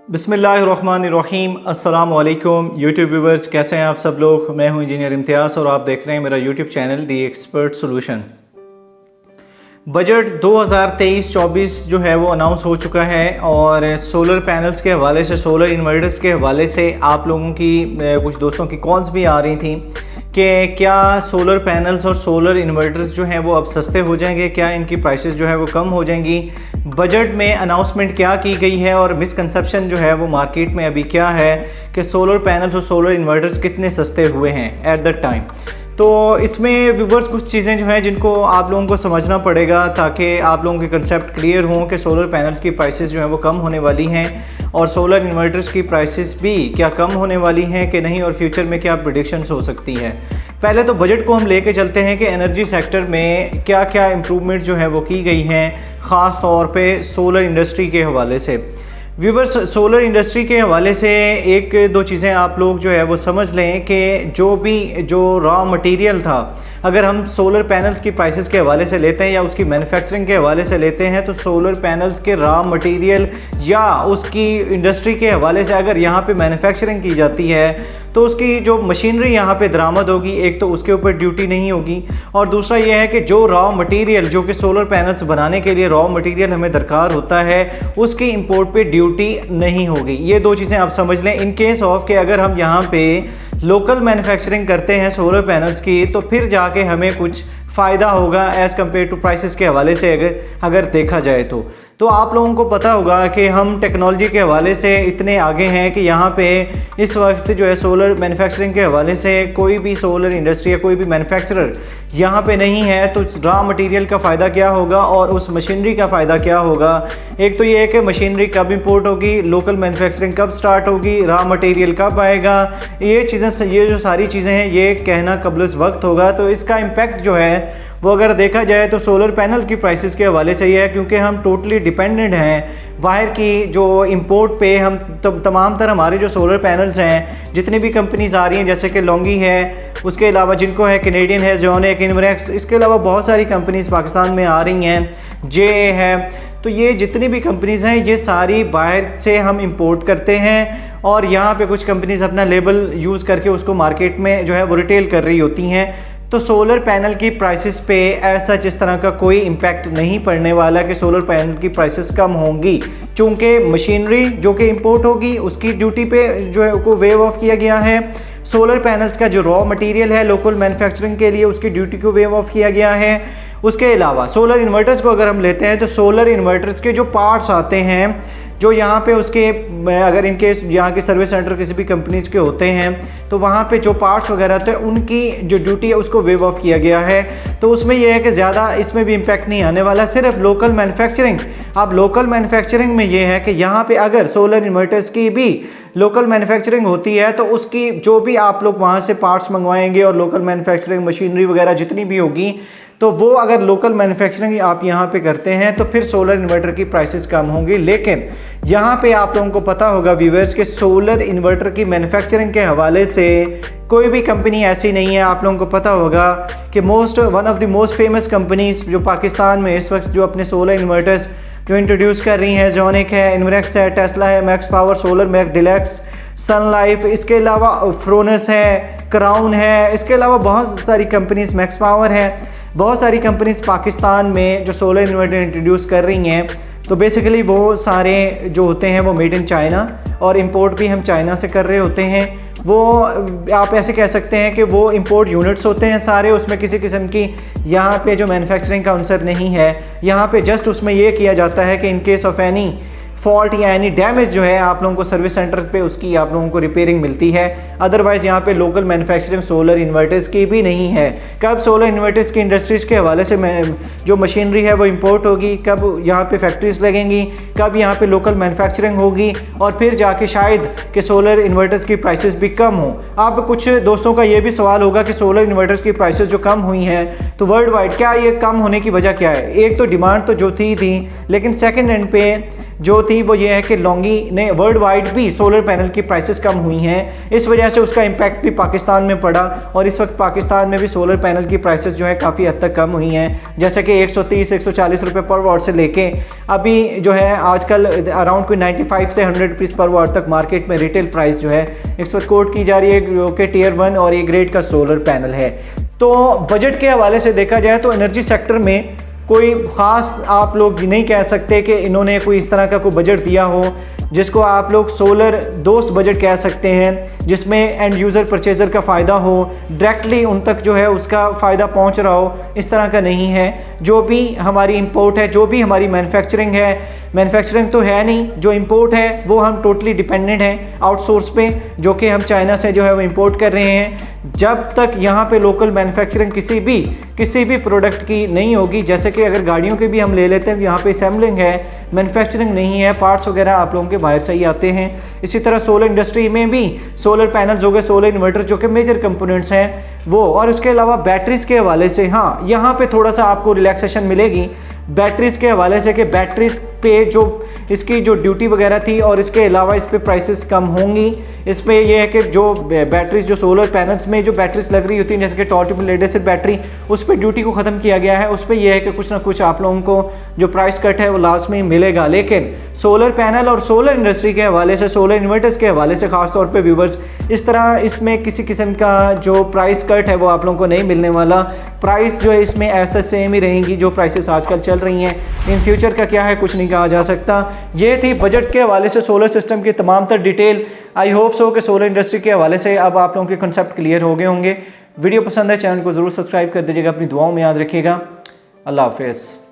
बिस्मिल्लाहिर्रहमानिर्रहीम। अस्सलाम वालेकुम यूट्यूब व्यूवर्स, कैसे हैं आप सब लोग। मैं हूं इंजीनियर इम्तियाज़ और आप देख रहे हैं मेरा यूट्यूब चैनल दी एक्सपर्ट सॉल्यूशन। बजट 2023-24 जो है वो अनाउंस हो चुका है और सोलर पैनल्स के हवाले से, सोलर इन्वर्टर्स के हवाले से आप लोगों की कुछ दोस्तों की कॉल्स भी आ रही थी कि क्या सोलर पैनल्स और सोलर इन्वर्टर्स जो हैं वो अब सस्ते हो जाएंगे, क्या इनकी प्राइसेस जो है वो कम हो जाएंगी, बजट में अनाउंसमेंट क्या की गई है और मिसकंसेप्शन जो है वो मार्केट में अभी क्या है कि सोलर पैनल्स और सोलर इन्वर्टर्स कितने सस्ते हुए हैं एट द टाइम। तो इसमें व्यूवर्स कुछ चीज़ें जो हैं जिनको आप लोगों को समझना पड़ेगा ताकि आप लोगों के कंसेप्ट क्लियर हों कि सोलर पैनल्स की प्राइसेस जो हैं वो कम होने वाली हैं और सोलर इन्वर्टर्स की प्राइसेस भी क्या कम होने वाली हैं कि नहीं और फ्यूचर में क्या प्रेडिक्शंस हो सकती है। पहले तो बजट को हम लेके चलते हैं कि एनर्जी सेक्टर में क्या क्या इम्प्रूवमेंट जो है वो की गई हैं, ख़ास तौर पे सोलर इंडस्ट्री के हवाले से। व्यूवर्स, सोलर इंडस्ट्री के हवाले से एक दो चीज़ें आप लोग जो है वो समझ लें कि जो रॉ मटेरियल था, अगर हम सोलर पैनल्स की प्राइसेस के हवाले से लेते हैं या उसकी मैन्युफैक्चरिंग के हवाले से लेते हैं, तो सोलर पैनल्स के रॉ मटेरियल या उसकी इंडस्ट्री के हवाले से अगर यहाँ पे मैन्युफैक्चरिंग की जाती है तो उसकी जो मशीनरी यहाँ पे दरामद होगी, एक तो उसके ऊपर ड्यूटी नहीं होगी और दूसरा यह है कि जो रॉ मटेरियल जो कि सोलर पैनल्स बनाने के लिए रॉ मटेरियल हमें दरकार होता है उसकी इंपोर्ट पे ड्यूटी नहीं होगी। ये दो चीज़ें आप समझ लें। इन केस ऑफ के अगर हम यहाँ पे लोकल मैन्युफैक्चरिंग करते हैं सोलर पैनल्स की तो फिर जाके हमें कुछ फ़ायदा होगा एज़ कम्पेयर टू प्राइसेस के हवाले से अगर देखा जाए तो आप लोगों को पता होगा कि हम टेक्नोलॉजी के हवाले से इतने आगे हैं कि यहाँ पे इस वक्त जो है सोलर मैन्युफैक्चरिंग के हवाले से कोई भी सोलर इंडस्ट्री या कोई भी मैन्युफैक्चरर यहाँ पे नहीं है, तो रॉ मटेरियल का फ़ायदा क्या होगा और उस मशीनरी का फ़ायदा क्या होगा। एक तो ये है कि मशीनरी कब इंपोर्ट होगी, लोकल मैन्युफैक्चरिंग कब स्टार्ट होगी, रॉ मटेरियल कब आएगा, ये जो सारी चीज़ें हैं ये कहना कबल वक्त होगा। तो इसका इम्पैक्ट जो है वो अगर देखा जाए तो सोलर पैनल की प्राइसेस के हवाले से ये है, क्योंकि हम टोटली डिपेंडेंट हैं बाहर की जो इंपोर्ट पे। हम तमाम तरह हमारे जो सोलर पैनल्स हैं जितनी भी कंपनीज आ रही हैं, जैसे कि लोंगी है, उसके अलावा जिनको है कैनेडियन है, जोनिक, इनवरेक्स, इसके अलावा बहुत सारी कंपनीज पाकिस्तान में आ रही हैं, जे है, तो ये जितनी भी कंपनीज हैं ये सारी बाहर से हम इंपोर्ट करते हैं और यहाँ पे कुछ कंपनीज अपना लेबल यूज़ करके उसको मार्केट में जो है वो रिटेल कर रही होती हैं। तो सोलर पैनल की प्राइसेस पे ऐसा जिस तरह का कोई इम्पैक्ट नहीं पड़ने वाला कि सोलर पैनल की प्राइसेस कम होंगी, चूँकि मशीनरी जो कि इंपोर्ट होगी उसकी ड्यूटी पे जो है को वेव ऑफ किया गया है। सोलर पैनल्स का जो रॉ मटेरियल है लोकल मैन्युफैक्चरिंग के लिए उसकी ड्यूटी को वेव ऑफ किया गया है। उसके अलावा सोलर इन्वर्टर्स को अगर हम लेते हैं तो सोलर इन्वर्टर्स के जो पार्ट्स आते हैं जो यहाँ पे उसके अगर इनके यहाँ के सर्विस सेंटर किसी भी कंपनीज के होते हैं तो वहाँ पे जो पार्ट्स वगैरह होते हैं उनकी जो ड्यूटी है उसको वेव ऑफ किया गया है। तो उसमें यह है कि ज़्यादा इसमें भी इम्पैक्ट नहीं आने वाला, सिर्फ लोकल मैन्युफैक्चरिंग। अब लोकल मैन्युफैक्चरिंग में ये है कि यहाँ पे अगर सोलर इन्वर्टर्स की भी लोकल मैन्युफैक्चरिंग होती है तो उसकी जो भी आप लोग वहाँ से पार्ट्स मंगवाएंगे और लोकल मैन्युफैक्चरिंग मशीनरी वगैरह जितनी भी होगी तो वो अगर लोकल मैन्युफैक्चरिंग आप यहाँ पे करते हैं तो फिर सोलर इन्वर्टर की प्राइसेस कम होंगी। लेकिन यहाँ पे आप लोगों को पता होगा व्यूअर्स के सोलर इन्वर्टर की मैन्युफैक्चरिंग के हवाले से कोई भी कंपनी ऐसी नहीं है। आप लोगों को पता होगा कि one of the most famous companies जो पाकिस्तान में इस वक्त जो अपने सोलर इन्वर्टर्स जो इंट्रोड्यूस कर रही हैं, जोनिक है, इनवरेक्स है, टेस्ला है, Max Power Solar, Mac Deluxe, Sun Life, इसके अलावा फ्रोनस है, क्राउन है, इसके अलावा बहुत सारी कंपनीज, मैक्स पावर है, बहुत सारी कंपनीज पाकिस्तान में जो सोलर इन्वर्टर इंट्रोड्यूस कर रही हैं। तो बेसिकली वो सारे जो होते हैं वो मेड इन चाइना और इंपोर्ट भी हम चाइना से कर रहे होते हैं। वो आप ऐसे कह सकते हैं कि वो इंपोर्ट यूनिट्स होते हैं सारे, उसमें किसी किस्म की यहाँ पे जो मैन्युफैक्चरिंग का अंसर नहीं है। यहाँ पे जस्ट उसमें ये किया जाता है कि in case of any fault या एनी डैमेज जो है आप लोगों को सर्विस सेंटर पे उसकी आप लोगों को रिपेयरिंग मिलती है। अदरवाइज़ यहाँ पे लोकल मैन्युफैक्चरिंग सोलर इन्वर्टर्स की भी नहीं है। कब सोलर इन्वर्टर्स की इंडस्ट्रीज़ के हवाले से जो मशीनरी है वो इंपोर्ट होगी, कब यहाँ पे फैक्ट्रीज लगेंगी, कब यहाँ पे लोकल मैन्युफैक्चरिंग होगी और फिर जाके शायद कि सोलर इन्वर्टर्स की प्राइसेस भी कम हों। अब कुछ दोस्तों का ये भी सवाल होगा कि सोलर इन्वर्टर्स की प्राइसेस जो कम हुई हैं तो वर्ल्ड वाइड क्या ये कम होने की वजह क्या है। एक तो डिमांड तो जो थी लेकिन सेकेंड एंड पे जो थी वो ये है कि लॉन्गी ने वर्ल्ड वाइड भी सोलर पैनल की प्राइसेस कम हुई हैं, इस वजह से उसका इम्पैक्ट भी पाकिस्तान में पड़ा और इस वक्त पाकिस्तान में भी सोलर पैनल की प्राइसेस जो है काफ़ी हद तक कम हुई हैं, जैसे कि 130-140 रुपये पर वाट से लेके अभी जो है आजकल अराउंड कोई 95 से 100 रुपीज़ पर वाट तक मार्केट में रिटेल प्राइस जो है इस वक्त कोट की जा रही है, जो कि टियर 1 और ए ग्रेड का सोलर पैनल है। तो बजट के हवाले से देखा जाए तो एनर्जी सेक्टर में कोई ख़ास आप लोग नहीं कह सकते कि इन्होंने कोई इस तरह का कोई बजट दिया हो जिसको आप लोग सोलर दोस्त बजट कह सकते हैं, जिसमें एंड यूज़र परचेज़र का फ़ायदा हो, डायरेक्टली उन तक जो है उसका फ़ायदा पहुंच रहा हो, इस तरह का नहीं है। जो भी हमारी इंपोर्ट है, जो भी हमारी मैन्युफैक्चरिंग है, मैन्युफैक्चरिंग तो है नहीं, जो इंपोर्ट है वो हम टोटली डिपेंडेंट हैं आउटसोर्स पे, जो कि हम चाइना से जो है वो इंपोर्ट कर रहे हैं। जब तक यहाँ पे लोकल मैन्युफैक्चरिंग किसी भी प्रोडक्ट की नहीं होगी, जैसे कि अगर गाड़ियों के भी हम ले लेते हैं, यहाँ पे असेंबलिंग है, मैन्युफैक्चरिंग नहीं है, पार्ट्स वगैरह आप लोगों के बाहर से ही आते हैं। इसी तरह सोलर इंडस्ट्री में भी सोलर पैनल्स हो गए, सोलर इन्वर्टर जो कि मेजर कंपोनेंट्स हैं वो, और उसके अलावा बैटरीज के हवाले से हाँ यहाँ पे थोड़ा सा आपको रिलैक्सेशन मिलेगी बैटरीज के हवाले से, कि बैटरीज पे जो इसकी जो ड्यूटी वगैरह थी और इसके अलावा इस पे प्राइसेस कम होंगी। इस पे ये है कि जो बैटरीज जो सोलर पैनल्स में जो बैटरीज लग रही होती हैं, जैसे कि tall tube lead acid battery, उस पर ड्यूटी को ख़त्म किया गया है। उस पर यह है कि कुछ ना कुछ आप लोगों को जो प्राइस कट है वो लास्ट में मिलेगा। लेकिन सोलर पैनल और सोलर इंडस्ट्री के हवाले से, सोलर इन्वर्टर्स के हवाले से ख़ास तौर पर व्यूवर्स, इस तरह इसमें किसी किस्म का जो प्राइस कट है वो आप लोगों को नहीं मिलने वाला। प्राइस जो है इसमें ऐसा सेम ही रहेंगी जो प्राइसेस आजकल चल रही हैं। इन फ्यूचर का क्या है कुछ नहीं कहा जा सकता। ये थी बजट्स के हवाले से सोलर सिस्टम की तमाम तर डिटेल। आई होप सो कि सोलर इंडस्ट्री के हवाले से अब आप लोगों के कंसेप्ट क्लियर हो गए होंगे। वीडियो पसंद है चैनल को ज़रूर सब्सक्राइब कर दीजिएगा, अपनी दुआओं में याद रखिएगा। अल्लाह हाफ़िज़।